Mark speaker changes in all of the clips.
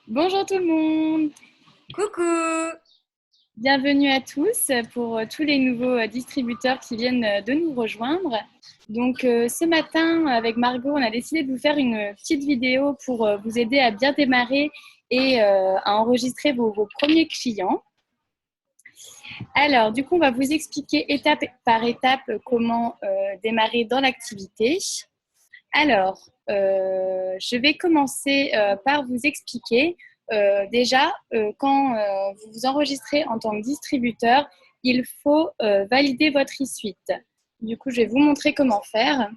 Speaker 1: Bonjour tout le monde,
Speaker 2: Coucou!
Speaker 1: bienvenue à tous pour tous les nouveaux distributeurs qui viennent de nous rejoindre. Donc ce matin avec Margot, on a décidé de vous faire une petite vidéo pour vous aider à bien démarrer et à enregistrer vos premiers clients. Alors du coup, on va vous expliquer étape par étape comment démarrer dans l'activité. Alors, je vais commencer par vous expliquer. Déjà, quand vous vous enregistrez en tant que distributeur, il faut valider votre e-suite. Du coup, je vais vous montrer comment faire.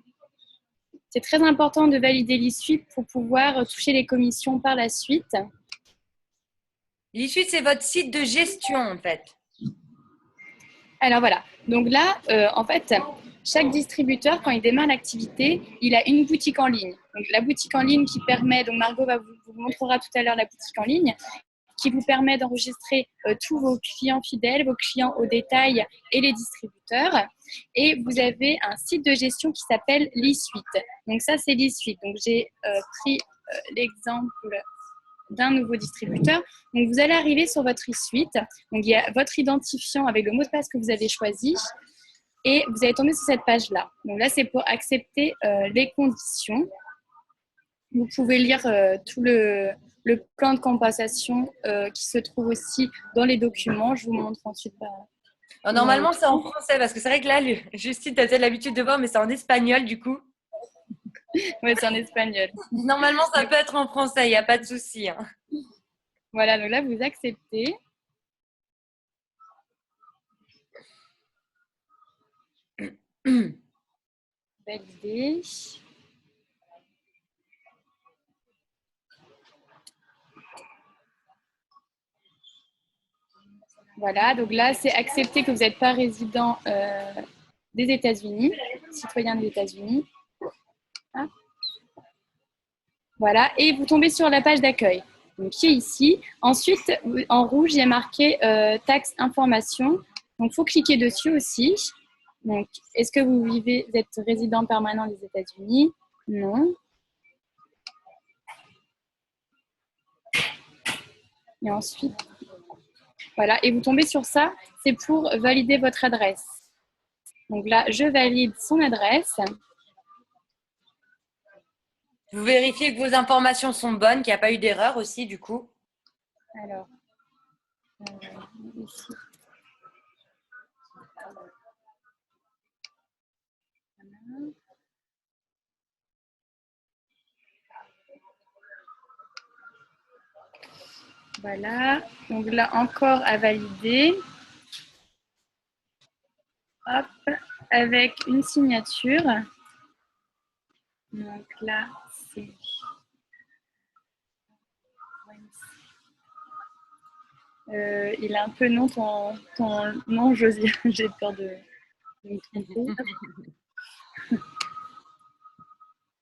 Speaker 1: C'est très important de valider l'e-suite pour pouvoir toucher les commissions par la suite.
Speaker 2: L'issue, c'est votre site de gestion, en fait.
Speaker 1: Alors voilà, donc là, en fait, chaque distributeur, quand il démarre l'activité, il a une boutique en ligne. Donc la boutique en ligne qui permet, donc Margot vous montrera tout à l'heure la boutique en ligne, qui vous permet d'enregistrer tous vos clients fidèles, vos clients au détail et les distributeurs. Et vous avez un site de gestion qui s'appelle l'e-suite. Donc ça, c'est l'e-suite. Donc j'ai pris l'exemple d'un nouveau distributeur. Donc, vous allez arriver sur votre e-suite. Donc, il y a votre identifiant avec le mot de passe que vous avez choisi et vous allez tomber sur cette page-là. Donc là, c'est pour accepter les conditions. Vous pouvez lire tout le plan de compensation qui se trouve aussi dans les documents. Je vous montre ensuite
Speaker 2: Alors,
Speaker 1: dans le
Speaker 2: normalement, c'est en
Speaker 1: truc.
Speaker 2: français, parce que c'est vrai que là, Justine, tu as peut-être l'habitude de voir, mais c'est en espagnol, du coup.
Speaker 1: Ouais, c'est en espagnol.
Speaker 2: Normalement, ça peut être en français, il n'y a pas de souci, hein.
Speaker 1: Voilà, donc là, vous acceptez. Valider. Voilà, donc là, c'est accepter que vous n'êtes pas résident des États-Unis, citoyen des États-Unis. Ah. Voilà, et vous tombez sur la page d'accueil, donc qui est ici. Ensuite, en rouge, il y a marqué taxe information. Donc, il faut cliquer dessus aussi. Donc, est-ce que vous êtes résident permanent des États-Unis? Non. Et ensuite, voilà, et vous tombez sur ça, c'est pour valider votre adresse. Donc là, je valide son adresse.
Speaker 2: Vous vérifiez que vos informations sont bonnes, qu'il n'y a pas eu d'erreur aussi, du coup.
Speaker 1: Alors, ici. Voilà, donc là encore à valider. Hop, avec une signature. Donc là, c'est. Il est un peu long ton nom, Josie. J'ai peur de me tromper.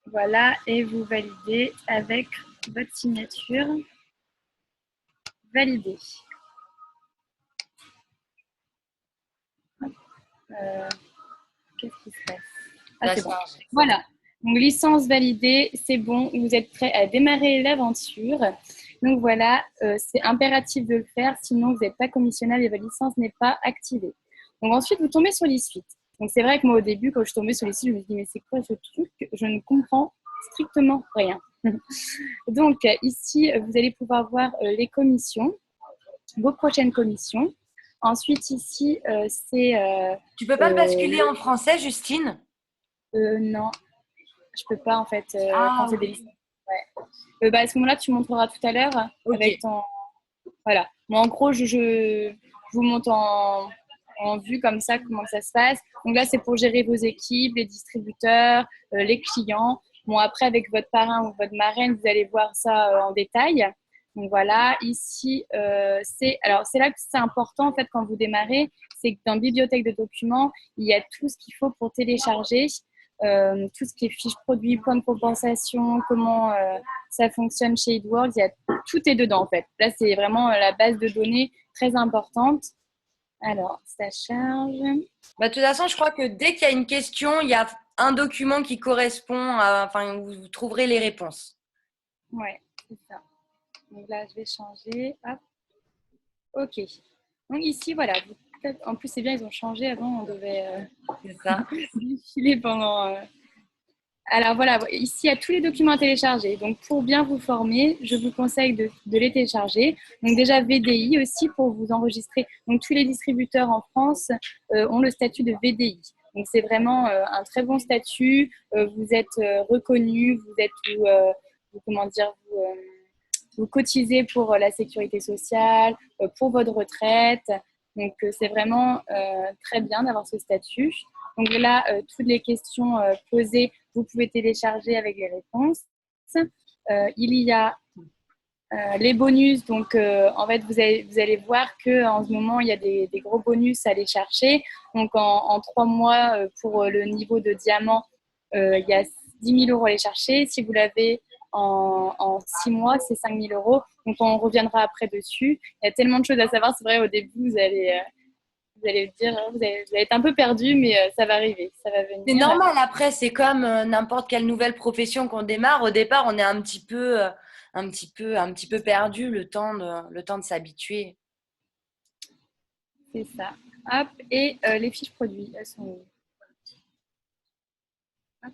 Speaker 1: Voilà, et vous validez avec votre signature. Validé. Qu'est-ce qui se passe? Ah,
Speaker 2: Ça
Speaker 1: c'est bon.
Speaker 2: charge.
Speaker 1: Voilà. Donc, licence validée, c'est bon. Vous êtes prêt à démarrer l'aventure. Donc, voilà, c'est impératif de le faire. Sinon, vous n'êtes pas commissionnable et votre licence n'est pas activée. Donc, ensuite, vous tombez sur l'e-suite. Donc, c'est vrai que moi, au début, quand je tombais sur l'e-suite, je me dis, mais c'est quoi ce truc? Je ne comprends strictement rien. Donc, ici, vous allez pouvoir voir les commissions, vos prochaines commissions. Ensuite, ici, c'est
Speaker 2: Tu peux pas le basculer en français, Justine?
Speaker 1: non, je peux pas en fait quand
Speaker 2: Ah,
Speaker 1: c'est des
Speaker 2: ok.
Speaker 1: listes. Ouais. À ce moment-là, tu montreras tout à l'heure
Speaker 2: Ok.
Speaker 1: avec ton. Voilà. Moi, en gros, je vous montre en vue comme ça comment ça se passe. Donc là, c'est pour gérer vos équipes, les distributeurs, les clients. Bon, après, avec votre parrain ou votre marraine, vous allez voir ça en détail. Donc voilà, ici, c'est là que c'est important en fait quand vous démarrez, c'est que dans la bibliothèque de documents, il y a tout ce qu'il faut pour télécharger, tout ce qui est fiche produit, point de compensation, comment ça fonctionne chez Edwards, tout est dedans en fait. Là, c'est vraiment la base de données très importante. Alors, ça charge.
Speaker 2: Bah, de toute façon, je crois que dès qu'il y a une question, il y a un document qui correspond à, enfin, où vous trouverez les réponses.
Speaker 1: Ouais, c'est ça. Donc là, je vais changer. Hop. OK. Donc ici, voilà. En plus, c'est bien, ils ont changé. Avant, on devait
Speaker 2: C'est ça.
Speaker 1: défiler pendant… Alors voilà, ici, il y a tous les documents à télécharger. Donc, pour bien vous former, je vous conseille de les télécharger. Donc, déjà, VDI aussi pour vous enregistrer. Donc, tous les distributeurs en France ont le statut de VDI. Donc, c'est vraiment un très bon statut. Vous êtes reconnu, comment dire, vous cotisez pour la sécurité sociale, pour votre retraite. Donc, c'est vraiment très bien d'avoir ce statut. Donc là, toutes les questions posées, vous pouvez télécharger avec les réponses. Il y a les bonus. Donc, en fait, vous allez voir qu'en ce moment, il y a des gros bonus à aller chercher. Donc, en 3 mois, pour le niveau de diamant, il y a 10 000 € à aller chercher. Si vous l'avez en 6 mois, c'est 5 000 €. Donc, on reviendra après dessus. Il y a tellement de choses à savoir. C'est vrai, au début, vous allez dire, vous allez être un peu perdu, mais ça va arriver, ça va venir.
Speaker 2: C'est normal, après, c'est comme n'importe quelle nouvelle profession qu'on démarre. Au départ, on est un petit peu perdu, le temps de s'habituer.
Speaker 1: C'est ça. Hop, et les fiches produits, elles sont où? Hop.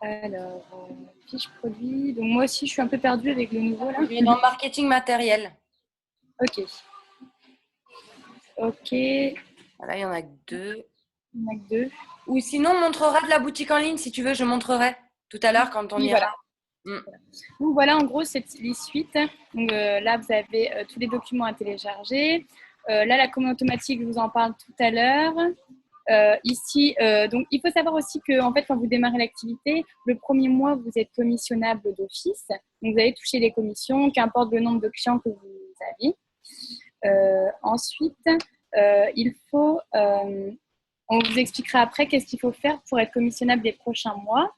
Speaker 1: Alors, fiches produits. Donc, moi aussi, je suis un peu perdue avec le nouveau, là.
Speaker 2: Oui, dans le marketing matériel.
Speaker 1: Ok. Ok.
Speaker 2: Voilà, il y en a que 2.
Speaker 1: Il y en a que 2.
Speaker 2: Ou sinon, on montrera de la boutique en ligne, si tu veux, je montrerai tout à l'heure quand on
Speaker 1: Oui,
Speaker 2: ira.
Speaker 1: voilà. Donc, voilà, en gros, c'est les suites. Donc, là, vous avez tous les documents à télécharger. Là, la commande automatique, je vous en parle tout à l'heure. Ici, donc il faut savoir aussi que en fait, quand vous démarrez l'activité, le premier mois, vous êtes commissionnable d'office. Donc, vous allez toucher les commissions, qu'importe le nombre de clients que vous avez. Ensuite, on vous expliquera après qu'est-ce qu'il faut faire pour être commissionnable les prochains mois.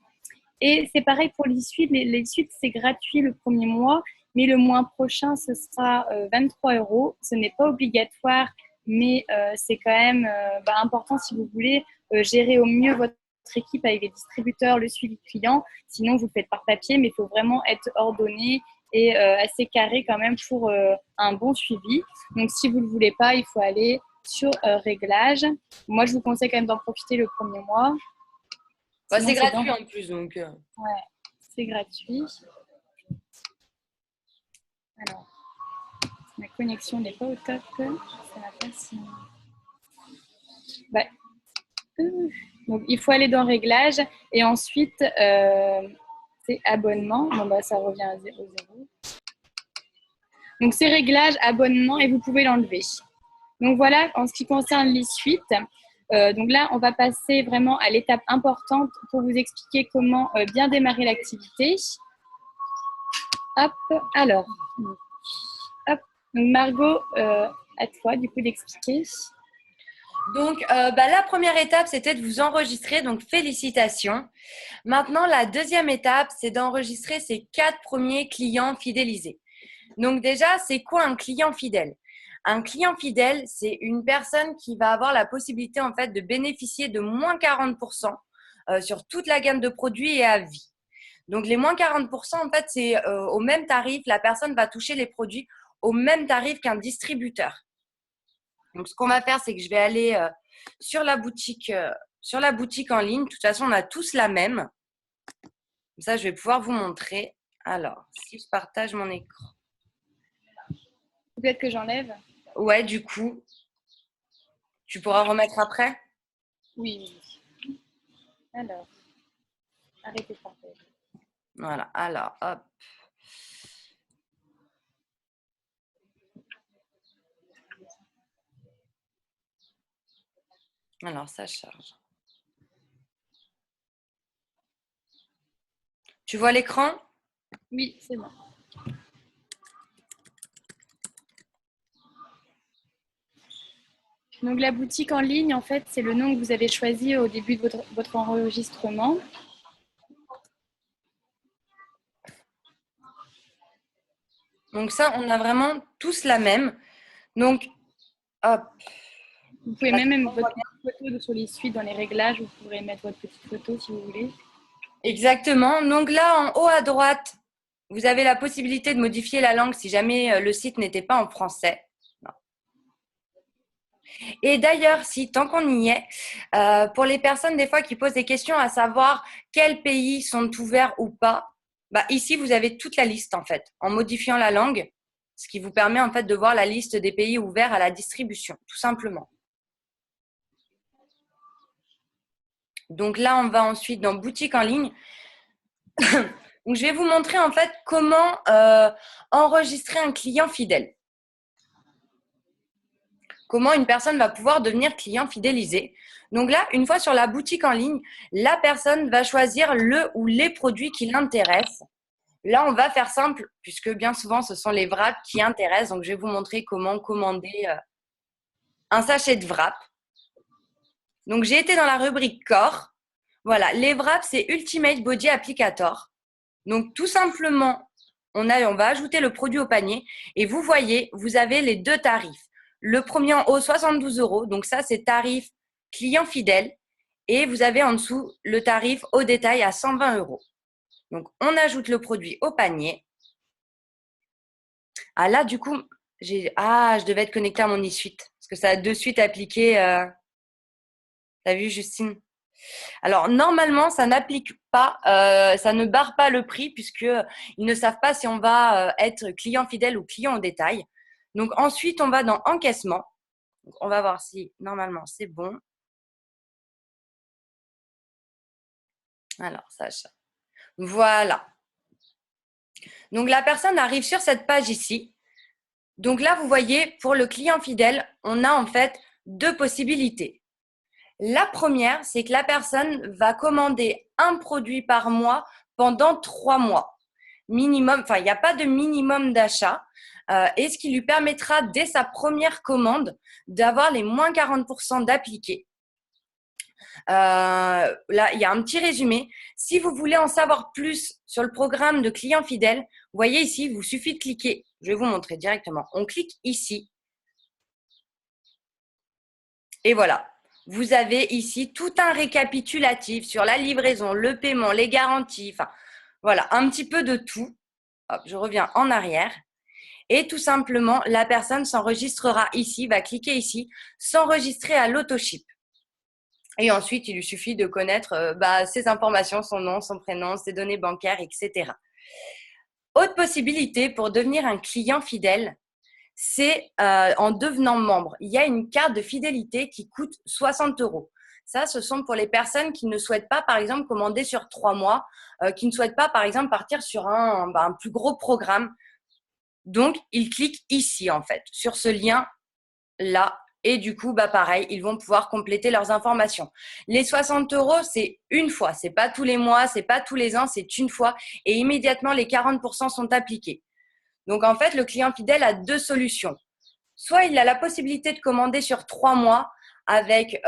Speaker 1: Et c'est pareil pour les suites. Les suites, c'est gratuit le premier mois, mais le mois prochain, ce sera 23 €. Ce n'est pas obligatoire, mais c'est quand même important si vous voulez gérer au mieux votre équipe avec les distributeurs, le suivi client. Sinon, vous le faites par papier, mais il faut vraiment être ordonné et assez carré quand même pour un bon suivi. Donc, si vous ne le voulez pas, il faut aller sur réglage. Moi, je vous conseille quand même d'en profiter le premier mois.
Speaker 2: Bah, c'est gratuit en plus, donc.
Speaker 1: Ouais, c'est gratuit. Alors, ma connexion n'est pas au top. Ça va pas si… Ouais. Donc, il faut aller dans Réglages et ensuite, c'est Abonnement. Bon, bah, ça revient à 0,0. Donc, c'est Réglages, Abonnement et vous pouvez l'enlever. Donc, voilà, en ce qui concerne les suites. Donc là, on va passer vraiment à l'étape importante pour vous expliquer comment bien démarrer l'activité. Hop, alors. Hop. Donc, Margot, à toi, du coup, d'expliquer.
Speaker 2: Donc, la première étape, c'était de vous enregistrer. Donc, félicitations. Maintenant, la deuxième étape, c'est d'enregistrer ces 4 premiers clients fidélisés. Donc, déjà, c'est quoi un client fidèle? Un client fidèle, c'est une personne qui va avoir la possibilité, en fait, de bénéficier de moins 40% sur toute la gamme de produits et à vie. Donc, les moins 40%, en fait, c'est au même tarif. La personne va toucher les produits au même tarif qu'un distributeur. Donc, ce qu'on va faire, c'est que je vais aller sur la boutique en ligne. De toute façon, on a tous la même. Comme ça, je vais pouvoir vous montrer. Alors, si je partage mon écran.
Speaker 1: Peut-être que j'enlève.
Speaker 2: Ouais, du coup, tu pourras remettre après?
Speaker 1: Oui. Alors, arrêtez de partager.
Speaker 2: Voilà, alors, hop. Alors, ça charge. Tu vois l'écran?
Speaker 1: Oui, c'est bon. Donc, la boutique en ligne, en fait, c'est le nom que vous avez choisi au début de votre enregistrement.
Speaker 2: Donc ça, on a vraiment tous la même. Donc, hop.
Speaker 1: Vous pouvez même mettre votre photo sur les suites dans les réglages. Vous pourrez mettre votre petite photo si vous voulez.
Speaker 2: Exactement. Donc là, en haut à droite, vous avez la possibilité de modifier la langue si jamais le site n'était pas en français. Et d'ailleurs, si tant qu'on y est, pour les personnes des fois qui posent des questions à savoir quels pays sont ouverts ou pas, bah, ici vous avez toute la liste en fait, en modifiant la langue, ce qui vous permet en fait de voir la liste des pays ouverts à la distribution, tout simplement. Donc là, on va ensuite dans boutique en ligne. Donc, je vais vous montrer en fait comment enregistrer un client fidèle. Comment une personne va pouvoir devenir client fidélisé. Donc là, une fois sur la boutique en ligne, la personne va choisir le ou les produits qui l'intéressent. Là, on va faire simple puisque bien souvent, ce sont les wraps qui intéressent. Donc, je vais vous montrer comment commander un sachet de wrap. Donc, j'ai été dans la rubrique corps. Voilà, les wraps, c'est Ultimate Body Applicator. Donc, tout simplement, on va ajouter le produit au panier et vous voyez, vous avez les deux tarifs. Le premier en haut, 72 €. Donc, ça, c'est tarif client fidèle. Et vous avez en dessous le tarif au détail à 120 €. Donc, on ajoute le produit au panier. Ah là, du coup, je devais être connectée à mon e-suite parce que ça a de suite appliqué. T'as vu, Justine? Alors, normalement, ça n'applique pas, ça ne barre pas le prix puisqu'ils ne savent pas si on va être client fidèle ou client au détail. Donc, ensuite, on va dans encaissement. Donc, on va voir si, normalement, c'est bon. Alors, Sacha. Voilà. Donc, la personne arrive sur cette page ici. Donc là, vous voyez, pour le client fidèle, on a en fait deux possibilités. La première, c'est que la personne va commander un produit par mois pendant 3 mois. Minimum, enfin, il n'y a pas de minimum d'achat. Et ce qui lui permettra, dès sa première commande, d'avoir les moins 40% d'appliqués. Là, il y a un petit résumé. Si vous voulez en savoir plus sur le programme de client fidèle, vous voyez ici, il vous suffit de cliquer. Je vais vous montrer directement. On clique ici. Et voilà. Vous avez ici tout un récapitulatif sur la livraison, le paiement, les garanties. Enfin, voilà, un petit peu de tout. Hop, je reviens en arrière. Et tout simplement, la personne s'enregistrera ici, va cliquer ici, s'enregistrer à l'autoship. Et ensuite, il lui suffit de connaître ses informations, son nom, son prénom, ses données bancaires, etc. Autre possibilité pour devenir un client fidèle, c'est en devenant membre. Il y a une carte de fidélité qui coûte 60 €. Ça, ce sont pour les personnes qui ne souhaitent pas, par exemple, commander sur 3 mois, qui ne souhaitent pas, par exemple, partir sur un plus gros programme. Donc, ils cliquent ici, en fait, sur ce lien-là. Et du coup, pareil, ils vont pouvoir compléter leurs informations. Les 60 €, c'est une fois. C'est pas tous les mois, c'est pas tous les ans, c'est une fois. Et immédiatement, les 40% sont appliqués. Donc, en fait, le client fidèle a deux solutions. Soit il a la possibilité de commander sur 3 mois avec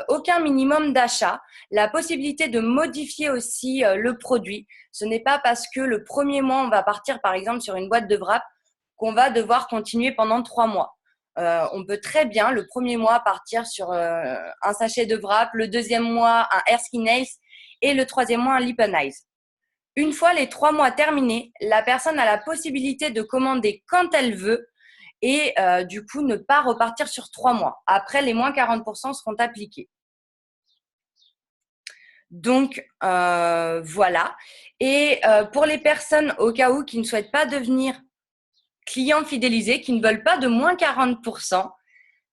Speaker 2: aucun minimum d'achat, la possibilité de modifier aussi le produit. Ce n'est pas parce que le premier mois, on va partir par exemple sur une boîte de wrap qu'on va devoir continuer pendant 3 mois. On peut très bien le premier mois partir sur un sachet de wrap, le deuxième mois un Hair Skin Nails et le troisième mois un Lip and Eyes. Une fois les 3 mois terminés, la personne a la possibilité de commander quand elle veut et du coup ne pas repartir sur 3 mois. Après, les moins 40% seront appliqués. Donc, voilà. Et pour les personnes au cas où qui ne souhaitent pas devenir clients fidélisés, qui ne veulent pas de moins 40%,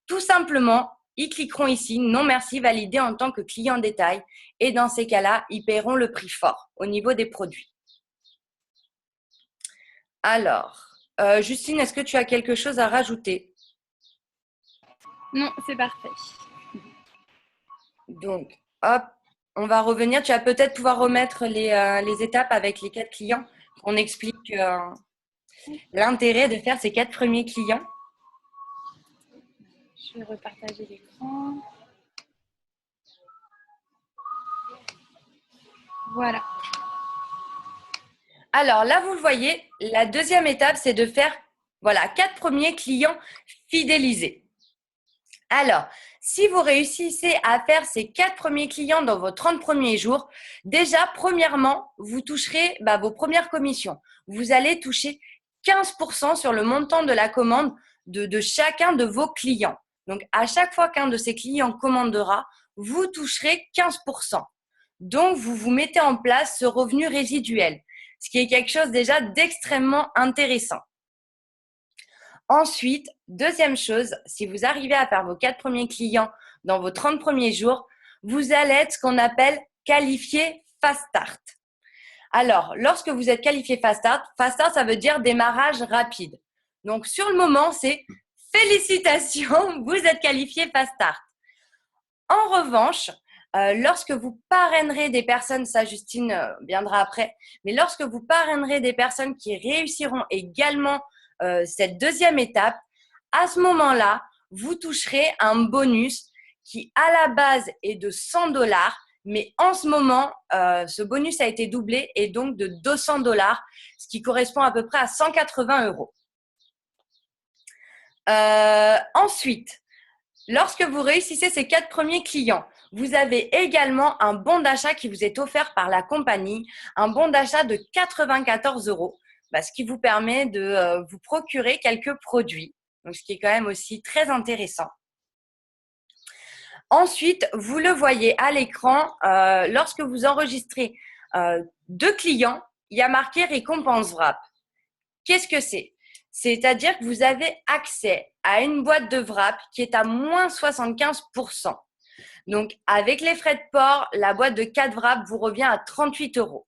Speaker 2: tout simplement, ils cliqueront ici, non merci, validé en tant que client détail. Et dans ces cas-là, ils paieront le prix fort au niveau des produits. Alors, Justine, est-ce que tu as quelque chose à rajouter?
Speaker 1: Non, c'est parfait.
Speaker 2: Donc, hop, on va revenir. Tu vas peut-être pouvoir remettre les étapes avec les 4 clients. On explique l'intérêt de faire ces 4 premiers clients.
Speaker 1: Je vais repartager l'écran. Voilà.
Speaker 2: Alors là, vous le voyez, la deuxième étape, c'est de faire 4 premiers clients fidélisés. Alors, si vous réussissez à faire ces 4 premiers clients dans vos 30 premiers jours, déjà, premièrement, vous toucherez vos premières commissions. vous allez toucher 15% sur le montant de la commande de chacun de vos clients. Donc, à chaque fois qu'un de ces clients commandera, vous toucherez 15%. Donc, vous vous mettez en place ce revenu résiduel, ce qui est quelque chose déjà d'extrêmement intéressant. Ensuite, deuxième chose, si vous arrivez à faire vos 4 premiers clients dans vos 30 premiers jours, vous allez être ce qu'on appelle qualifié Fast Start. Alors, lorsque vous êtes qualifié Fast Start, ça veut dire démarrage rapide. Donc, sur le moment, c'est félicitations, vous êtes qualifié Fast Start. En revanche, lorsque vous parrainerez des personnes, ça Justine viendra après, mais lorsque vous parrainerez des personnes qui réussiront également cette deuxième étape, à ce moment-là, vous toucherez un bonus qui à la base est de 100$, mais en ce moment, ce bonus a été doublé et donc de 200$, ce qui correspond à peu près à 180€. Ensuite, lorsque vous réussissez ces 4 premiers clients, vous avez également un bon d'achat qui vous est offert par la compagnie, un bon d'achat de 94€, ce qui vous permet de vous procurer quelques produits, donc ce qui est quand même aussi très intéressant. Ensuite, vous le voyez à l'écran, lorsque vous enregistrez 2 clients, il y a marqué récompense wrap. Qu'est-ce que c'est? C'est-à-dire que vous avez accès à une boîte de wrap qui est à moins 75%. Donc, avec les frais de port, la boîte de 4 wraps vous revient à 38€.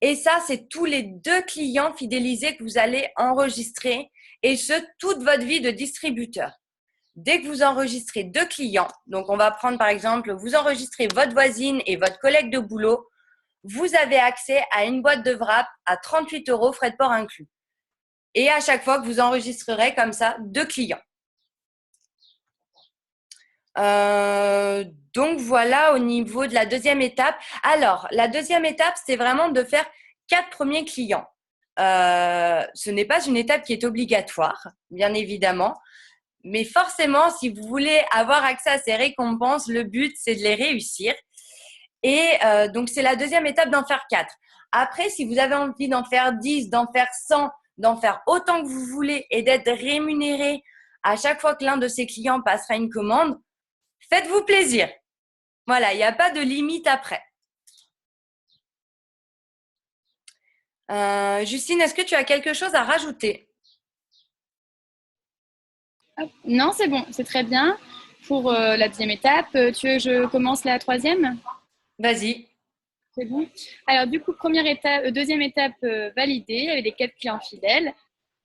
Speaker 2: Et ça, c'est tous les 2 clients fidélisés que vous allez enregistrer et ce, toute votre vie de distributeur. Dès que vous enregistrez 2 clients, donc on va prendre par exemple, vous enregistrez votre voisine et votre collègue de boulot, vous avez accès à une boîte de wrap à 38€, frais de port inclus. Et à chaque fois que vous enregistrerez comme ça 2 clients. Donc voilà au niveau de la deuxième étape. Alors, la deuxième étape, c'est vraiment de faire 4 premiers clients. Ce n'est pas une étape qui est obligatoire, bien évidemment. Mais forcément, si vous voulez avoir accès à ces récompenses, le but, c'est de les réussir. Et donc, c'est la deuxième étape d'en faire 4. Après, si vous avez envie d'en faire 10, d'en faire 100, d'en faire autant que vous voulez et d'être rémunéré à chaque fois que l'un de ces clients passera une commande, faites-vous plaisir. Voilà, il n'y a pas de limite après. Justine, est-ce que tu as quelque chose à rajouter?
Speaker 1: Non, c'est bon, c'est très bien. Pour la deuxième étape, tu veux que je commence la troisième?
Speaker 2: Vas-y.
Speaker 1: C'est bon. Alors, du coup, deuxième étape validée avec les 4 clients fidèles.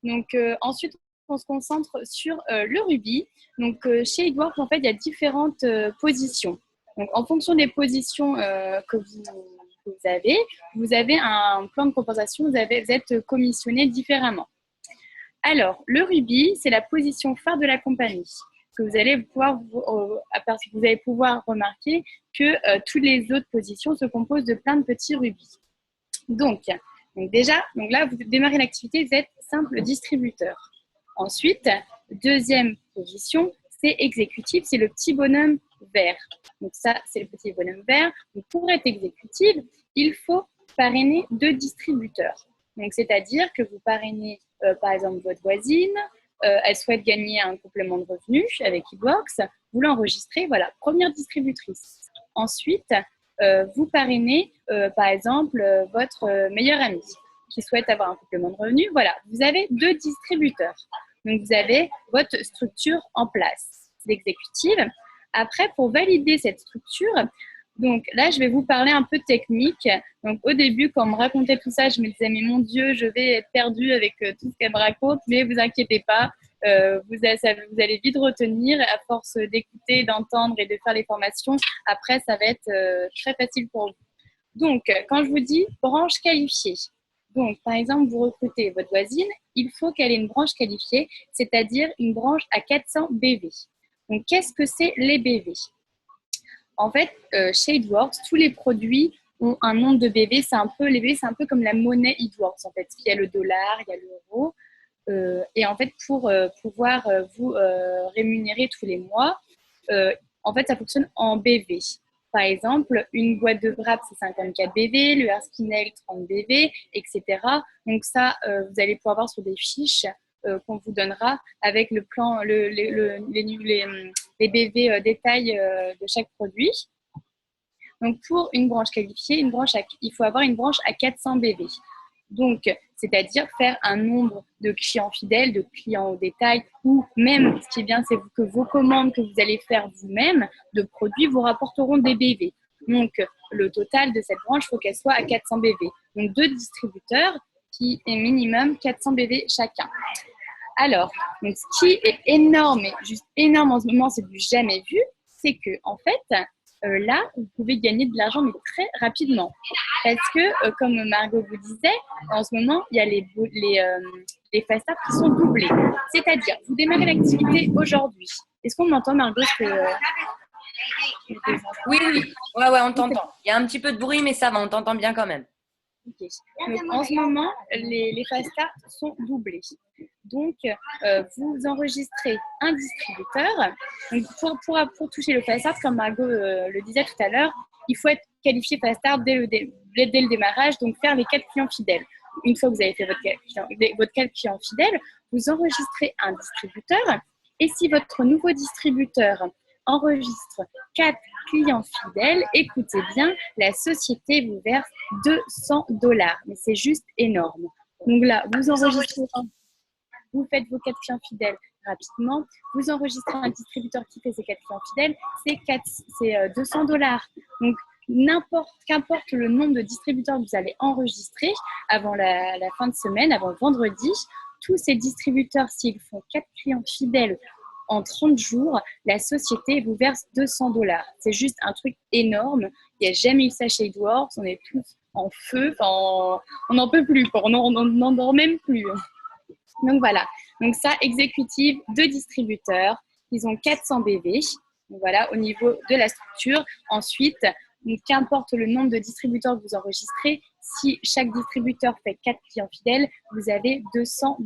Speaker 1: Donc, ensuite, on se concentre sur le rubis. Donc, chez Edward, en fait, il y a différentes positions. Donc, en fonction des positions que vous avez un plan de compensation, vous êtes commissionné différemment. Alors, le rubis, c'est la position phare de la compagnie que vous allez pouvoir remarquer que toutes les autres positions se composent de plein de petits rubis. Donc là, vous démarrez l'activité, vous êtes simple distributeur. Ensuite, deuxième position, c'est exécutif, c'est le petit bonhomme vert. Donc ça, c'est le petit bonhomme vert. Donc pour être exécutif, il faut parrainer 2 distributeurs. Donc c'est-à-dire que vous parrainez par exemple votre voisine, elle souhaite gagner un complément de revenu avec eBox, vous l'enregistrez, voilà, première distributrice. Ensuite, vous parrainez par exemple votre meilleur ami qui souhaite avoir un complément de revenu. Voilà, vous avez 2 distributeurs. Donc, vous avez votre structure en place, l'exécutive. Après, pour valider cette structure, donc là, je vais vous parler un peu technique. Donc, au début, quand on me racontait tout ça, je me disais, mais mon Dieu, je vais être perdue avec tout ce qu'elle me raconte. Mais vous inquiétez pas, vous allez vite retenir à force d'écouter, d'entendre et de faire les formations. Après, ça va être très facile pour vous. Donc, quand je vous dis branche qualifiée, donc par exemple, vous recrutez votre voisine, il faut qu'elle ait une branche qualifiée, c'est-à-dire une branche à 400 BV. Donc, qu'est-ce que c'est les BV? En fait, chez Edwards, tous les produits ont un nombre de BV. Les BV, c'est un peu comme la monnaie Edwards, en fait. Il y a le dollar, il y a l'euro. Et en fait, pour pouvoir vous rémunérer tous les mois, en fait, ça fonctionne en BV. Par exemple, une boîte de wrap, c'est 54 BV, le Erskine 30 BV, etc. Donc ça, vous allez pouvoir voir sur des fiches qu'on vous donnera avec le plan, les BV détails de chaque produit. Donc, pour une branche qualifiée, il faut avoir une branche à 400 BV. Donc, c'est-à-dire faire un nombre de clients fidèles, de clients au détail, ou même, ce qui est bien, c'est que vos commandes que vous allez faire vous-même de produits vous rapporteront des BV. Donc, le total de cette branche, il faut qu'elle soit à 400 BV. Donc, 2 distributeurs qui est minimum 400 BV chacun. Alors, donc, ce qui est énorme, et juste énorme en ce moment, c'est du jamais vu, c'est que en fait, là, vous pouvez gagner de l'argent, mais très rapidement. Parce que, comme Margot vous disait, en ce moment, il y a les fast start qui sont doublés. C'est-à-dire, vous démarrez l'activité aujourd'hui. Est-ce qu'on m'entend, Margot
Speaker 2: Oui, ouais, on t'entend. Il y a un petit peu de bruit, mais ça va, on t'entend bien quand même.
Speaker 1: Okay. Donc, en ce moment, les fast start sont doublés. Donc, vous enregistrez un distributeur. Donc, pour toucher le fast start, comme Margot le disait tout à l'heure, il faut être qualifié fast start dès le démarrage, donc faire les 4 clients fidèles. Une fois que vous avez fait votre 4 clients fidèles, vous enregistrez un distributeur. Et si votre nouveau distributeur enregistre 4 clients fidèles, écoutez bien, la société vous verse $200. Mais c'est juste énorme. Donc là, vous enregistrez, vous faites vos 4 clients fidèles rapidement, vous enregistrez un distributeur qui fait ces 4 clients fidèles, c'est $200. Donc, qu'importe le nombre de distributeurs que vous allez enregistrer avant la fin de semaine, avant vendredi, tous ces distributeurs, s'ils font 4 clients fidèles en 30 jours, la société vous verse $200. C'est juste un truc énorme. Il n'y a jamais eu ça chez Edwards. On est tous en feu. Enfin, on n'en peut plus. On n'en dort même plus. Donc voilà. Donc ça, exécutive, 2 distributeurs. Ils ont 400 BV. Donc voilà, au niveau de la structure. Ensuite, qu'importe le nombre de distributeurs que vous enregistrez, si chaque distributeur fait 4 clients fidèles, vous avez $200.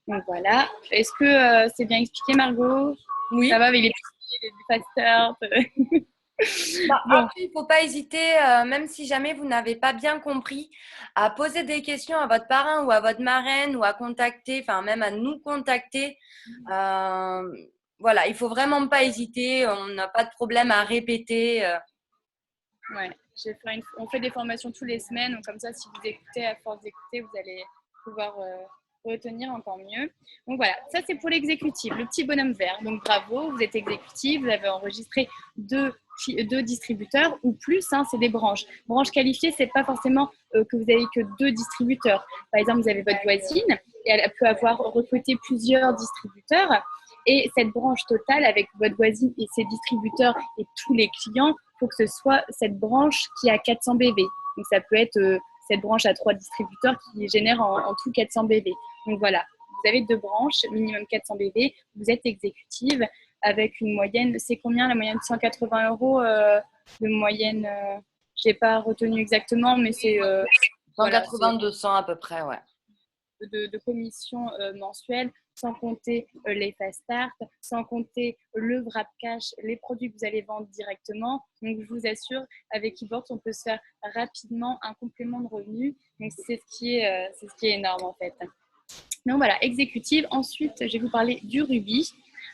Speaker 1: Donc voilà. Est-ce que c'est bien expliqué, Margot?
Speaker 2: Oui.
Speaker 1: Ça va avec les fast start.
Speaker 2: Après, il ne faut pas hésiter, même si jamais vous n'avez pas bien compris, à poser des questions à votre parrain ou à votre marraine ou à contacter, enfin même à nous contacter. Voilà, il ne faut vraiment pas hésiter. On n'a pas de problème à répéter.
Speaker 1: Ouais, on fait des formations tous les semaines. Donc comme ça, si vous écoutez, à force d'écouter, vous allez pouvoir retenir encore mieux. Donc voilà, ça c'est pour l'exécutif, le petit bonhomme vert. Donc bravo, vous êtes exécutif, vous avez enregistré 2 distributeurs ou plus, hein, c'est des branches. Branche qualifiée, c'est pas forcément que vous avez que 2 distributeurs. Par exemple, vous avez votre voisine et elle peut avoir recruté plusieurs distributeurs. Et cette branche totale avec votre voisine et ses distributeurs et tous les clients, il faut que ce soit cette branche qui a 400 BV. Donc ça peut être cette branche à 3 distributeurs qui génère en tout 400 BV. Donc voilà, vous avez 2 branches, minimum 400 BV, vous êtes exécutive avec une moyenne, c'est combien la moyenne? 180 € de moyenne, je n'ai pas retenu exactement, mais c'est
Speaker 2: 180-200 à peu près, ouais.
Speaker 1: De commission mensuelle, sans compter les fast start, sans compter le wrap cash, les produits que vous allez vendre directement. Donc, je vous assure, avec eBox, on peut se faire rapidement un complément de revenu. Donc, c'est ce qui est énorme en fait. Donc, voilà, exécutive. Ensuite, je vais vous parler du Ruby.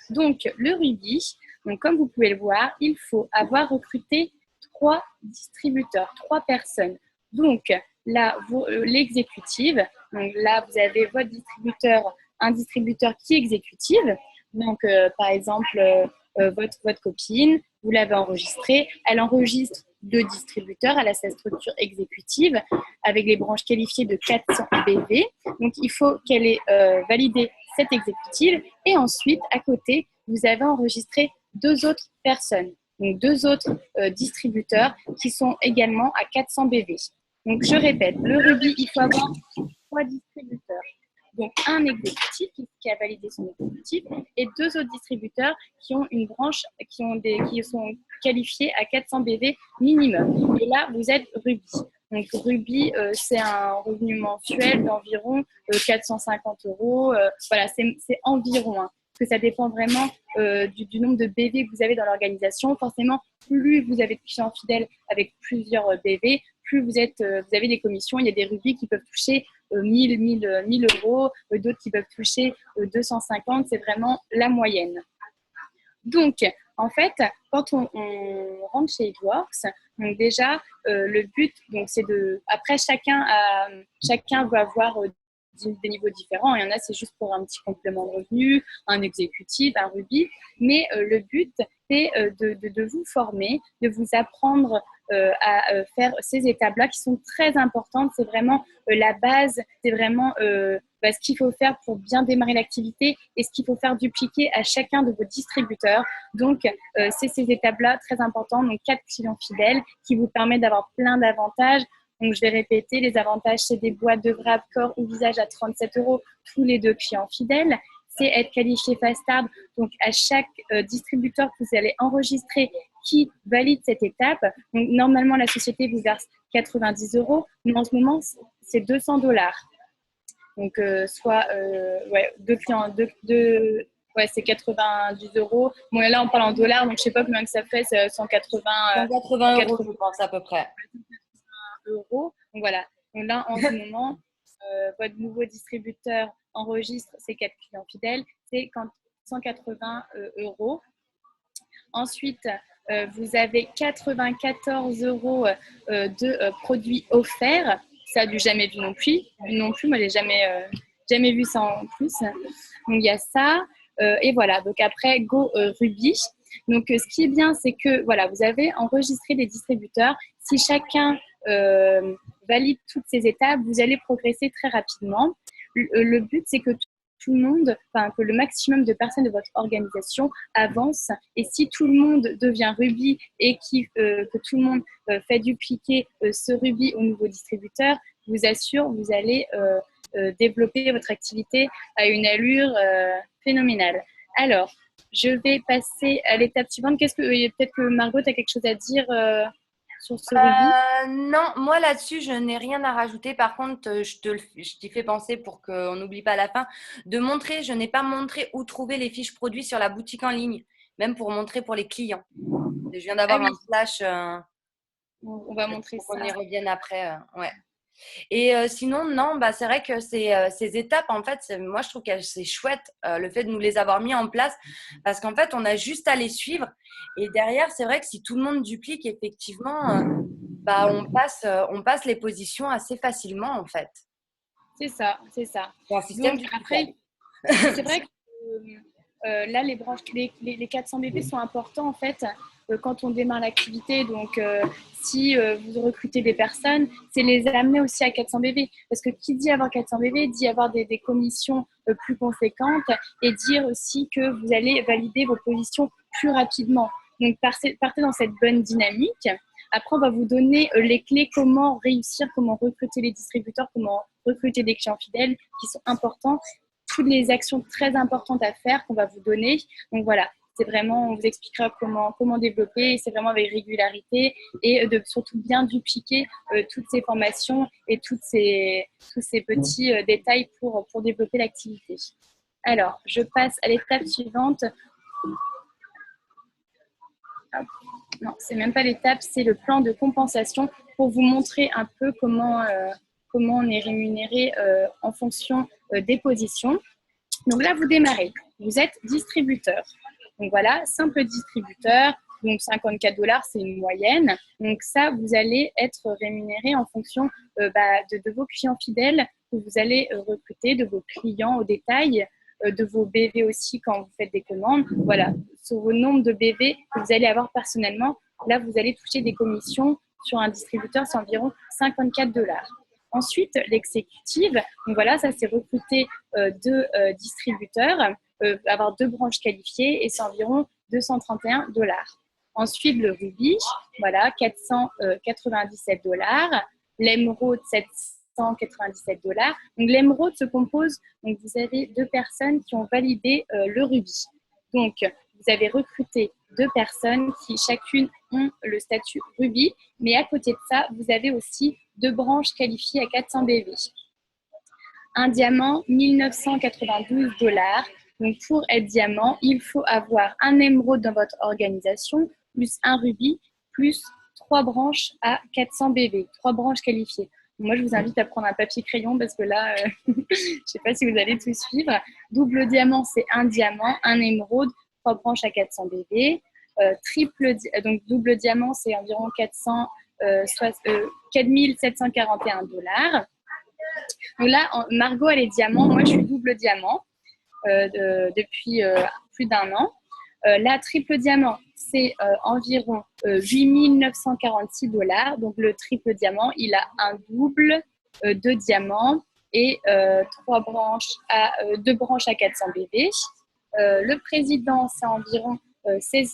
Speaker 1: Donc, le Ruby, donc, comme vous pouvez le voir, il faut avoir recruté 3 distributeurs, 3 personnes. Donc, là, l'exécutive, donc là, vous avez votre distributeur, un distributeur qui est exécutive. Donc, par exemple, votre copine, vous l'avez enregistrée, elle enregistre 2 distributeurs, elle a sa structure exécutive avec les branches qualifiées de 400 BV. Donc, il faut qu'elle ait validé cette exécutive. Et ensuite, à côté, vous avez enregistré 2 autres personnes, donc 2 autres distributeurs qui sont également à 400 BV. Donc, je répète, le Ruby, il faut avoir 3 distributeurs. Donc, un exécutif qui a validé son exécutif et 2 autres distributeurs qui ont une branche, qui sont qualifiés à 400 BV minimum. Et là, vous êtes Ruby. Donc, Ruby, c'est un revenu mensuel d'environ 450 €. Voilà, c'est environ. Hein. que ça dépend vraiment du nombre de BV que vous avez dans l'organisation. Forcément, plus vous avez de clients fidèles avec plusieurs BV, plus vous avez des commissions. Il y a des rubis qui peuvent toucher 1000 euros, d'autres qui peuvent toucher 250. C'est vraiment la moyenne. Donc, en fait, quand on rentre chez It-Works, donc déjà, le but, donc, c'est de… Après, chacun va avoir des niveaux différents. Il y en a, c'est juste pour un petit complément de revenu, un exécutif, un rubis. Mais le but, c'est de vous former, de vous apprendre à faire ces étapes-là qui sont très importantes. C'est vraiment la base, c'est vraiment ce qu'il faut faire pour bien démarrer l'activité et ce qu'il faut faire dupliquer à chacun de vos distributeurs. Donc, c'est ces étapes-là très importantes. Donc, 4 clients fidèles qui vous permettent d'avoir plein d'avantages. Donc, je vais répéter, les avantages, c'est des boîtes de wrap corps ou visage à 37 euros tous les 2 clients fidèles. C'est être qualifié Fastard. Donc, à chaque distributeur que vous allez enregistrer qui valide cette étape. Donc, normalement, la société vous verse 90 euros, mais en ce moment, c'est 200 $. Donc, soit deux clients, c'est 90 euros. Bon, et là, on parle en dollars, donc je ne sais pas combien que ça fait, c'est 180
Speaker 2: euros, je pense, à peu près.
Speaker 1: Euros. Donc, voilà. Donc là, en ce moment, votre nouveau distributeur enregistre ses 4 clients fidèles, c'est 180 euros. Ensuite, vous avez 94 euros de produits offerts. Ça, du jamais vu non plus. Moi, je n'ai jamais vu ça en plus. Donc, il y a ça. Et voilà. Donc, après, go Ruby. Donc, ce qui est bien, c'est que voilà, vous avez enregistré des distributeurs. Si chacun valide toutes ces étapes, vous allez progresser très rapidement. Le but, c'est que tout le monde, que le maximum de personnes de votre organisation avance. Et si tout le monde devient Ruby et que tout le monde fait dupliquer ce Ruby au nouveau distributeur, je vous assure, vous allez développer votre activité à une allure phénoménale. Alors, je vais passer à l'étape suivante. Peut-être que Margot, tu as quelque chose à dire sur ce Ruby?
Speaker 2: Non, moi là-dessus, je n'ai rien à rajouter. Par contre, je t'y fais penser pour qu'on n'oublie pas à la fin, je n'ai pas montré où trouver les fiches produits sur la boutique en ligne, même pour montrer pour les clients. Je viens d'avoir un flash.
Speaker 1: On va montrer ça.
Speaker 2: On y revienne après. Ouais. Et sinon, non, c'est vrai que ces étapes, en fait, moi, je trouve que c'est chouette le fait de nous les avoir mis en place parce qu'en fait, on a juste à les suivre. Et derrière, c'est vrai que si tout le monde duplique, effectivement, on passe les positions assez facilement, en fait.
Speaker 1: C'est ça.
Speaker 2: C'est un système
Speaker 1: donc, après, c'est vrai que là, les 400 BP sont importants, en fait, quand on démarre l'activité. Donc, si vous recrutez des personnes, c'est les amener aussi à 400 BV. Parce que qui dit avoir 400 BV dit avoir des commissions plus conséquentes et dire aussi que vous allez valider vos positions plus rapidement. Donc, partez dans cette bonne dynamique. Après, on va vous donner les clés, comment réussir, comment recruter les distributeurs, comment recruter des clients fidèles qui sont importants. Toutes les actions très importantes à faire qu'on va vous donner. Donc, voilà. C'est vraiment, on vous expliquera comment développer, et c'est vraiment avec régularité et de surtout bien dupliquer toutes ces formations et tous ces petits détails pour développer l'activité. Alors, je passe à l'étape suivante. Non, c'est même pas l'étape, c'est le plan de compensation pour vous montrer un peu comment on est rémunéré en fonction des positions. Donc là, vous démarrez. Vous êtes distributeur. Donc voilà, simple distributeur, donc 54 $, c'est une moyenne. Donc ça, vous allez être rémunéré en fonction de vos clients fidèles que vous allez recruter, de vos clients au détail, de vos BV aussi quand vous faites des commandes. Voilà, sur vos nombres de BV que vous allez avoir personnellement, là, vous allez toucher des commissions sur un distributeur, c'est environ 54 $. Ensuite, l'exécutive, donc voilà, ça c'est recruter 2 distributeurs, avoir 2 branches qualifiées et c'est environ 231 $. Ensuite, le Ruby, voilà, 497 $. L'Emeraude, 797 $. Donc, l'Emeraude se compose, donc vous avez 2 personnes qui ont validé le Ruby. Donc, vous avez recruté 2 personnes qui chacune ont le statut Ruby, mais à côté de ça, vous avez aussi 2 branches qualifiées à 400 BV. Un diamant, 1992 $. Donc, pour être diamant, il faut avoir un émeraude dans votre organisation, plus un rubis, plus 3 branches à 400 BV, 3 branches qualifiées. Moi, je vous invite à prendre un papier-crayon parce que là, je ne sais pas si vous allez tout suivre. Double diamant, c'est un diamant, un émeraude, 3 branches à 400 BV. Donc double diamant, c'est environ 4 741 $. Donc là, Margot, elle est diamant. Moi, je suis double diamant depuis plus d'1 an. La triple diamant, c'est environ 8 946 $. Donc, le triple diamant, il a un double, 2 diamants et 2 branches à 400 BV. Le président, c'est environ 16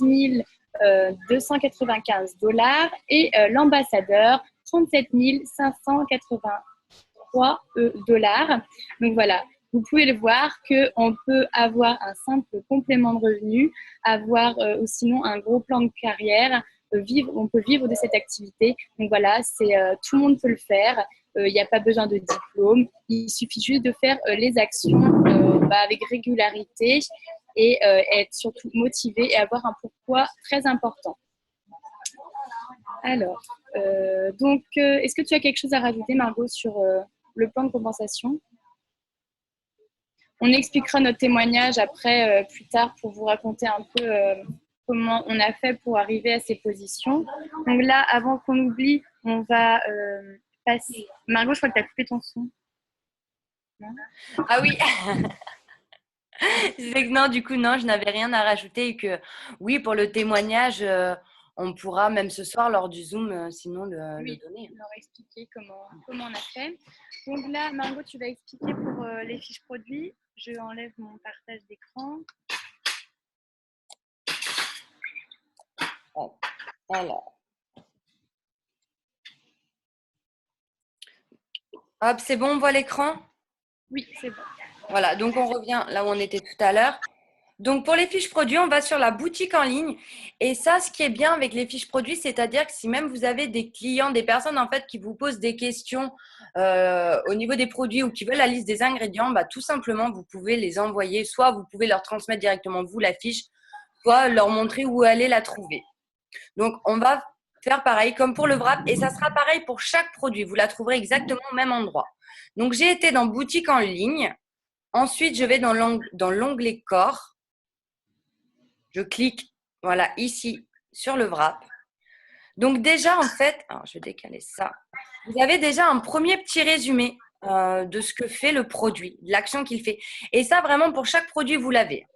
Speaker 1: 295 $ et l'ambassadeur, 37 583 $. Donc voilà, vous pouvez le voir qu'on peut avoir un simple complément de revenu, avoir ou sinon un gros plan de carrière, on peut vivre de cette activité. Donc voilà, tout le monde peut le faire. Il n'y a pas besoin de diplôme. Il suffit juste de faire les actions avec régularité et être surtout motivé et avoir un pourquoi très important. Alors, est-ce que tu as quelque chose à rajouter, Margot, sur le plan de compensation? On expliquera notre témoignage après, plus tard, pour vous raconter un peu comment on a fait pour arriver à ces positions. Donc là, avant qu'on oublie, on va passer. Margot, je crois que tu as coupé ton son.
Speaker 2: Non, ah oui. Non, du coup, non, je n'avais rien à rajouter et que oui, pour le témoignage, on pourra même ce soir lors du Zoom, sinon le donner.
Speaker 1: On leur expliquer comment on a fait. Donc là, Margot, tu vas expliquer pour les fiches produits. Je enlève mon partage d'écran.
Speaker 2: Alors. Hop, c'est bon, on voit l'écran?
Speaker 1: Oui, c'est bon.
Speaker 2: Voilà, donc on revient là où on était tout à l'heure. Donc, pour les fiches produits, on va sur la boutique en ligne. Et ça, ce qui est bien avec les fiches produits, c'est-à-dire que si même vous avez des clients, des personnes en fait qui vous posent des questions au niveau des produits ou qui veulent la liste des ingrédients, bah, tout simplement, vous pouvez les envoyer. Soit vous pouvez leur transmettre directement vous la fiche, soit leur montrer où aller la trouver. Donc, on va faire pareil comme pour le wrap et ça sera pareil pour chaque produit. Vous la trouverez exactement au même endroit. Donc, j'ai été dans boutique en ligne. Ensuite, je vais dans l'onglet corps. Je clique, voilà, ici, sur le wrap. Donc déjà, en fait, alors je vais décaler ça. Vous avez déjà un premier petit résumé de ce que fait le produit, de l'action qu'il fait. Et ça, vraiment, pour chaque produit, vous l'avez.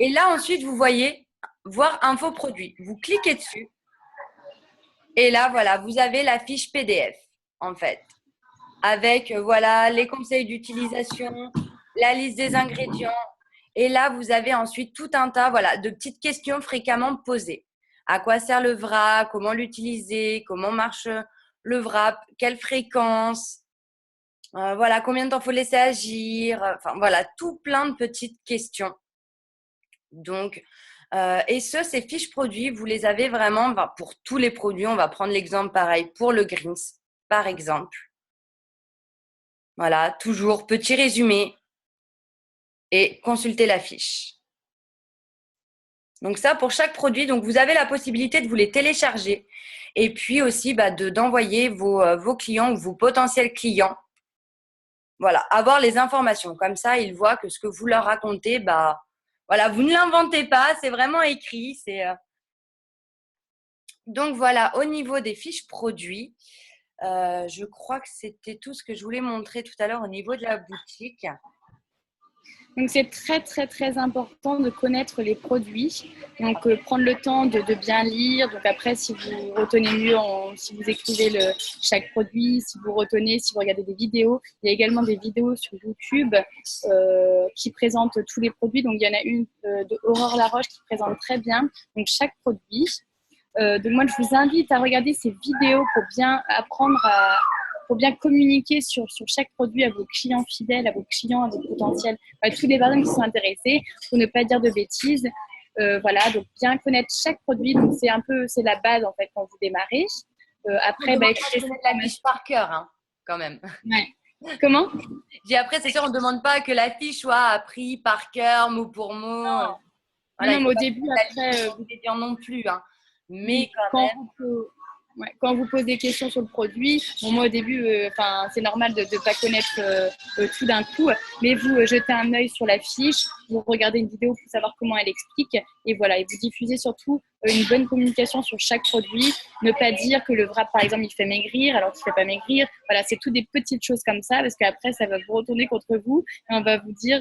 Speaker 2: Et là, ensuite, vous voyez voir info produit. Vous cliquez dessus. Et là, voilà, vous avez la fiche PDF, en fait. Avec, voilà, les conseils d'utilisation, la liste des ingrédients. Et là, vous avez ensuite tout un tas de petites questions fréquemment posées. À quoi sert le wrap? Comment l'utiliser? Comment marche le wrap? Quelle fréquence? Combien de temps faut laisser agir? Enfin, voilà, tout plein de petites questions. Donc, ces fiches produits, vous les avez vraiment pour tous les produits. On va prendre l'exemple pareil pour le greens, par exemple. Voilà, toujours petit résumé et consultez la fiche. Donc ça, pour chaque produit, donc vous avez la possibilité de vous les télécharger et puis aussi d'envoyer vos clients ou vos potentiels clients. Voilà, avoir les informations. Comme ça, ils voient que ce que vous leur racontez, vous ne l'inventez pas, c'est vraiment écrit. Donc voilà, au niveau des fiches produits, je crois que c'était tout ce que je voulais montrer tout à l'heure au niveau de la boutique.
Speaker 1: Donc, c'est très, très, très important de connaître les produits. Donc, prendre le temps de bien lire. Donc, après, si vous retenez mieux, si vous écrivez chaque produit, si vous retenez, si vous regardez des vidéos. Il y a également des vidéos sur YouTube qui présentent tous les produits. Donc, il y en a une de Aurore Laroche qui présente très bien donc, chaque produit. Donc, moi, je vous invite à regarder ces vidéos pour bien apprendre pour bien communiquer sur chaque produit à vos clients fidèles, à vos clients, à vos potentiels, à toutes les personnes qui sont intéressées, pour ne pas dire de bêtises. Donc bien connaître chaque produit, donc c'est la base en fait quand vous démarrez. Après,
Speaker 2: c'est de la fiche par cœur, hein, quand même.
Speaker 1: Ouais. Comment?
Speaker 2: J'ai après, c'est sûr, on ne demande pas que la fiche soit apprise par cœur, mot pour mot.
Speaker 1: Non,
Speaker 2: Voilà, il
Speaker 1: non,
Speaker 2: ne
Speaker 1: mais
Speaker 2: faut
Speaker 1: au
Speaker 2: pas
Speaker 1: début,
Speaker 2: la
Speaker 1: après,
Speaker 2: liste des clients non plus, hein. Mais
Speaker 1: oui,
Speaker 2: quand même,
Speaker 1: quand on vous pose des questions sur le produit, bon, moi au début, c'est normal de ne pas connaître tout d'un coup, mais vous jetez un œil sur la fiche, vous regardez une vidéo pour savoir comment elle explique, et voilà, et vous diffusez surtout une bonne communication sur chaque produit, ne pas dire que le wrap, par exemple, il fait maigrir alors qu'il ne fait pas maigrir. Voilà, c'est tout des petites choses comme ça, parce qu'après, ça va vous retourner contre vous, et on va vous dire,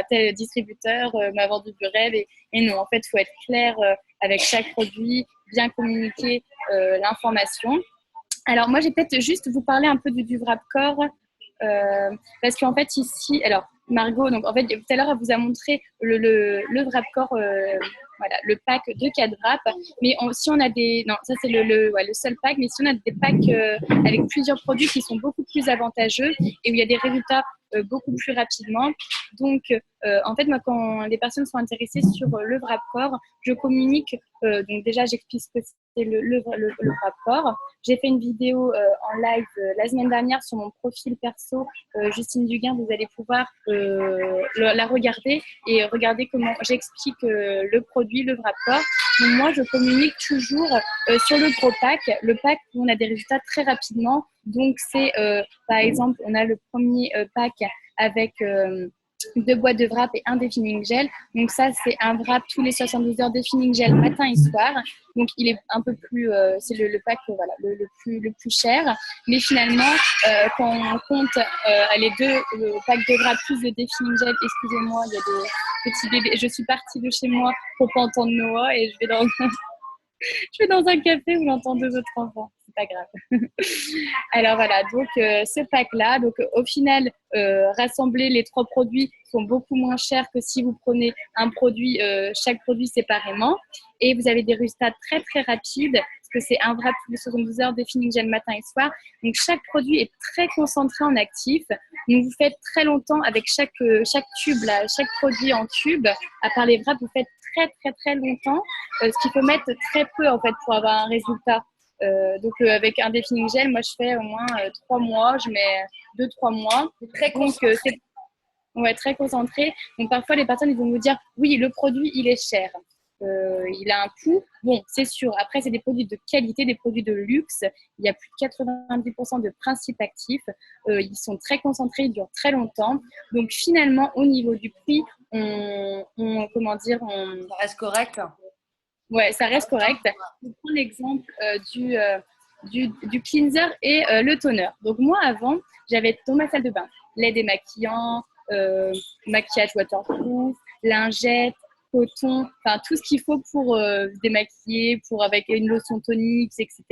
Speaker 1: tel distributeur m'a vendu du rêve, et non, en fait, il faut être clair avec chaque produit, bien communiquer l'information. Alors, moi, j'ai peut-être juste vous parler un peu du Wrapcore, parce qu'en fait, ici, alors, Margot, donc en fait, tout à l'heure, elle vous a montré le Wrapcore, voilà, le pack de 4 wraps. Mais si on a des. Non, ça, c'est le seul pack, mais si on a des packs avec plusieurs produits qui sont beaucoup plus avantageux et où il y a des résultats beaucoup plus rapidement. Donc, en fait, moi, quand les personnes sont intéressées sur le Wrapcore, je communique. Donc, déjà, j'explique ce que c'est le Wrapcore. J'ai fait une vidéo en live la semaine dernière sur mon profil perso, Justine Duguin. Vous allez pouvoir la regarder et regarder comment j'explique le produit, le Wrapcore. Donc moi, je communique toujours sur le gros pack. Le pack où on a des résultats très rapidement. Donc, c'est par exemple, on a le premier pack avec 2 boîtes de wrap et un défilling gel. Donc ça, c'est un wrap tous les 72 heures défilling gel matin et soir. Donc il est un peu plus, c'est le pack voilà, le plus cher. Mais finalement, quand on compte les 2 packs de wrap plus de défilling gel, excusez-moi, il y a des petits bébés. Je suis partie de chez moi pour pas entendre Noah et je vais dans un café où j'entends 2 autres enfants. C'est pas grave. Alors voilà, donc ce pack-là, donc au final, rassembler les 3 produits sont beaucoup moins chers que si vous prenez un produit, chaque produit séparément. Et vous avez des résultats très très rapides, parce que c'est un wrap tous les 72 heures, défilling gel matin et soir. Donc chaque produit est très concentré en actif. Donc vous faites très longtemps avec chaque tube, là, chaque produit en tube. À part les wraps, vous faites très très très longtemps, ce qu'il faut mettre très peu en fait pour avoir un résultat. Donc avec un défilling gel, moi je fais au moins 3 mois, je mets 2-3 mois.
Speaker 2: très
Speaker 1: Donc c'est ouais, très concentré. Donc parfois les personnes ils vont nous dire oui, le produit il est cher. Il a un coût. Bon, c'est sûr. Après, c'est des produits de qualité, des produits de luxe. Il y a plus de 90% de principes actifs. Ils sont très concentrés, ils durent très longtemps. Donc finalement, au niveau du prix, comment dire,
Speaker 2: ça reste correct.
Speaker 1: ouais, ça reste correct. Je prends l'exemple du cleanser et le toner. Donc moi, avant, j'avais dans ma salle de bain lait démaquillant, maquillage waterproof, lingette, coton, enfin tout ce qu'il faut pour démaquiller, pour avec une lotion tonique, etc.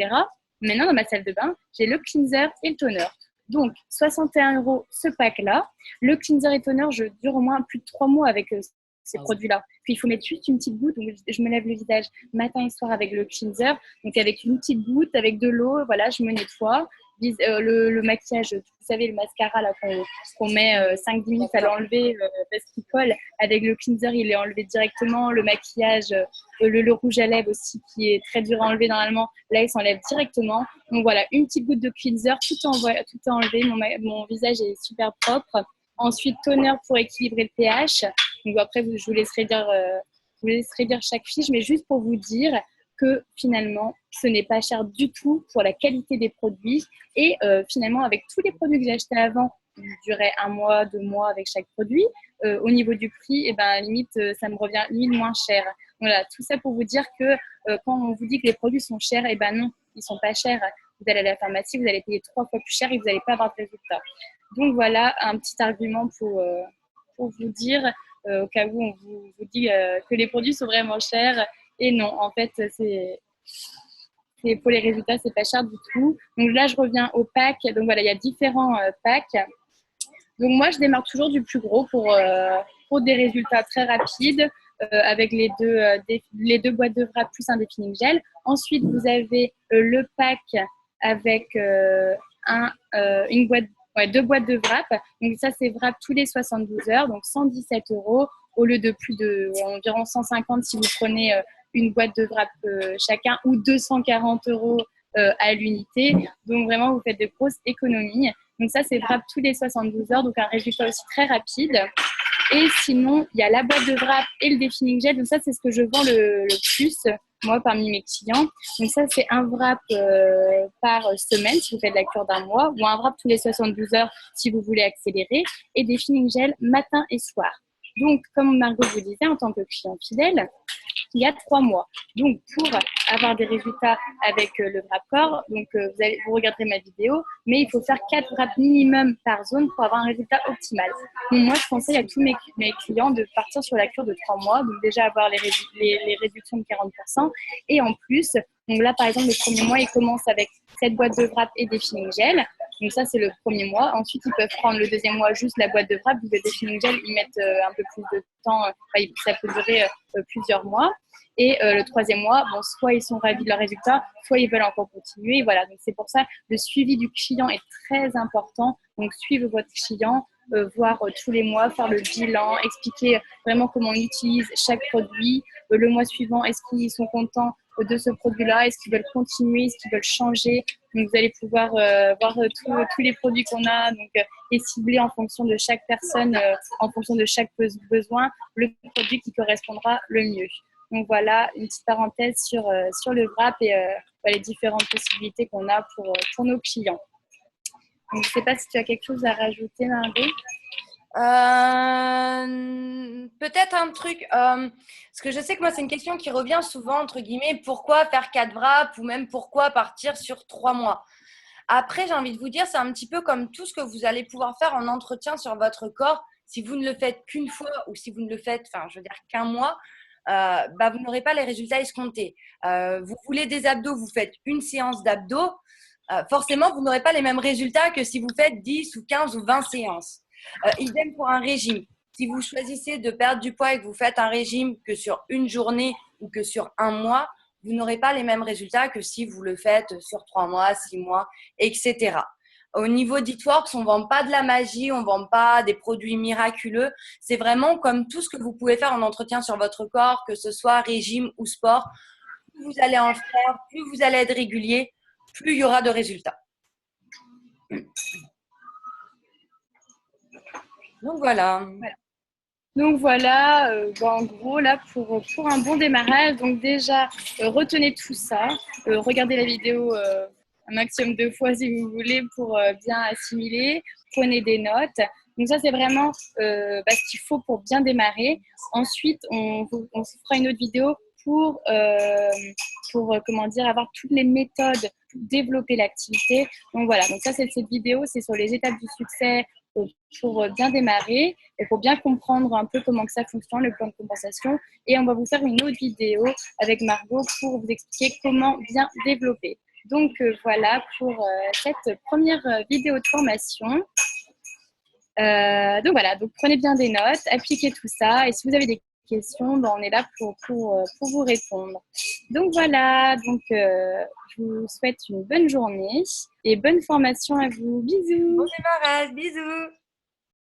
Speaker 1: Maintenant, dans ma salle de bain, j'ai le cleanser et le toner. Donc, 61 € ce pack-là. Le cleanser et toner, je dure au moins plus de 3 mois avec ces produits-là. Puis il faut mettre juste une petite goutte. Donc, je me lève le visage matin et soir avec le cleanser. Donc avec une petite goutte, avec de l'eau, voilà, je me nettoie. Le maquillage, vous savez, le mascara là, qu'on met 5-10 minutes à l'enlever parce qu'il colle. Avec le cleanser, il est enlevé directement. Le maquillage, le rouge à lèvres aussi, qui est très dur à enlever normalement, là, il s'enlève directement. Donc voilà, une petite goutte de cleanser, tout est enlevé. Mon visage est super propre. Ensuite, toner pour équilibrer le pH. Donc après, je vous laisserai dire chaque fiche, mais juste pour vous dire que finalement, ce n'est pas cher du tout pour la qualité des produits. Et finalement, avec tous les produits que j'ai achetés avant, qui duraient 1 mois, 2 mois avec chaque produit, au niveau du prix, eh ben, limite, ça me revient limite moins cher. Voilà, tout ça pour vous dire que quand on vous dit que les produits sont chers, eh ben non, ils ne sont pas chers. Vous allez à la pharmacie, vous allez payer 3 fois plus cher et vous n'allez pas avoir de résultat. Donc voilà un petit argument pour vous dire, au cas où on vous dit que les produits sont vraiment chers. Et non, en fait, c'est pour les résultats, c'est pas cher du tout. Donc là, je reviens au pack. Donc voilà, il y a différents packs. Donc moi, je démarre toujours du plus gros pour des résultats très rapides avec les deux boîtes de wrap plus un défilling gel. Ensuite, vous avez le pack avec une boîte, ouais, 2 boîtes de wrap. Donc ça, c'est wrap tous les 72 heures, donc 117 € au lieu de plus de environ 150 si vous prenez une boîte de wrap chacun ou 240 € à l'unité. Donc vraiment, vous faites de grosses économies. Donc ça, c'est wrap tous les 72 heures, donc un résultat aussi très rapide. Et sinon, il y a la boîte de wrap et le defining gel. Donc ça, c'est ce que je vends le plus, moi, parmi mes clients. Donc ça, c'est un wrap par semaine si vous faites la cure d'un mois, ou un wrap tous les 72 heures si vous voulez accélérer, et defining gel matin et soir. Donc, comme Margot vous disait, en tant que client fidèle, il y a 3 mois. Donc, pour avoir des résultats avec le wrap corps, donc vous regarderez ma vidéo, mais il faut faire 4 wraps minimum par zone pour avoir un résultat optimal. Donc, moi, je conseille à tous mes clients de partir sur la cure de 3 mois, donc déjà avoir les réductions de 40%. Et en plus, donc là, par exemple, le premier mois, ils commencent avec cette boîte de wrap et defining gel. Donc ça, c'est le premier mois. Ensuite, ils peuvent prendre le deuxième mois juste la boîte de wrap. Le defining gel, ils mettent un peu plus de temps. Ça peut durer plusieurs mois. Et le troisième mois, bon, soit ils sont ravis de leurs résultats, soit ils veulent encore continuer. Voilà. Donc c'est pour ça le suivi du client est très important. Donc suivre votre client, voir tous les mois, faire le bilan, expliquer vraiment comment on utilise chaque produit. Le mois suivant, est-ce qu'ils sont contents de ce produit-là? Est-ce qu'ils veulent continuer? Est-ce qu'ils veulent changer? Donc, vous allez pouvoir voir tous les produits qu'on a donc, et cibler en fonction de chaque personne, en fonction de chaque besoin, le produit qui correspondra le mieux. Donc, voilà une petite parenthèse sur le wrap et les différentes possibilités qu'on a pour nos clients. Donc, je ne sais pas si tu as quelque chose à rajouter, Margot.
Speaker 2: Peut-être un truc, parce que je sais que moi c'est une question qui revient souvent, entre guillemets, pourquoi faire 4 wraps ou même pourquoi partir sur 3 mois. Après, j'ai envie de vous dire, c'est un petit peu comme tout ce que vous allez pouvoir faire en entretien sur votre corps. Si vous ne le faites qu'une fois ou si vous ne le faites, qu'un mois, vous n'aurez pas les résultats escomptés. Vous voulez des abdos, vous faites une séance d'abdos, forcément vous n'aurez pas les mêmes résultats que si vous faites 10 ou 15 ou 20 séances. Idem pour un régime. Si vous choisissez de perdre du poids et que vous faites un régime que sur une journée ou que sur un mois, vous n'aurez pas les mêmes résultats que si vous le faites sur 3 mois, 6 mois, etc. Au niveau d'Eatworks, on ne vend pas de la magie, on ne vend pas des produits miraculeux. C'est vraiment comme tout ce que vous pouvez faire en entretien sur votre corps, que ce soit régime ou sport. Plus vous allez en faire, plus vous allez être régulier, plus il y aura de résultats. Donc voilà.
Speaker 1: Donc voilà, en gros là pour un bon démarrage, donc déjà retenez tout ça, regardez la vidéo un maximum de fois si vous voulez pour bien assimiler, prenez des notes. Donc ça c'est vraiment ce qu'il faut pour bien démarrer. Ensuite on fera une autre vidéo pour avoir toutes les méthodes pour développer l'activité. Donc voilà, donc ça cette vidéo c'est sur les étapes du succès pour bien démarrer et pour bien comprendre un peu comment que ça fonctionne, le plan de compensation. Et on va vous faire une autre vidéo avec Margot pour vous expliquer comment bien développer. Donc voilà pour cette première vidéo de formation. Donc voilà, donc prenez bien des notes, appliquez tout ça et si vous avez des questions, on est là pour vous répondre. Donc voilà, je vous souhaite une bonne journée et bonne formation à vous. Bisous.
Speaker 2: Bon démarrage, bisous.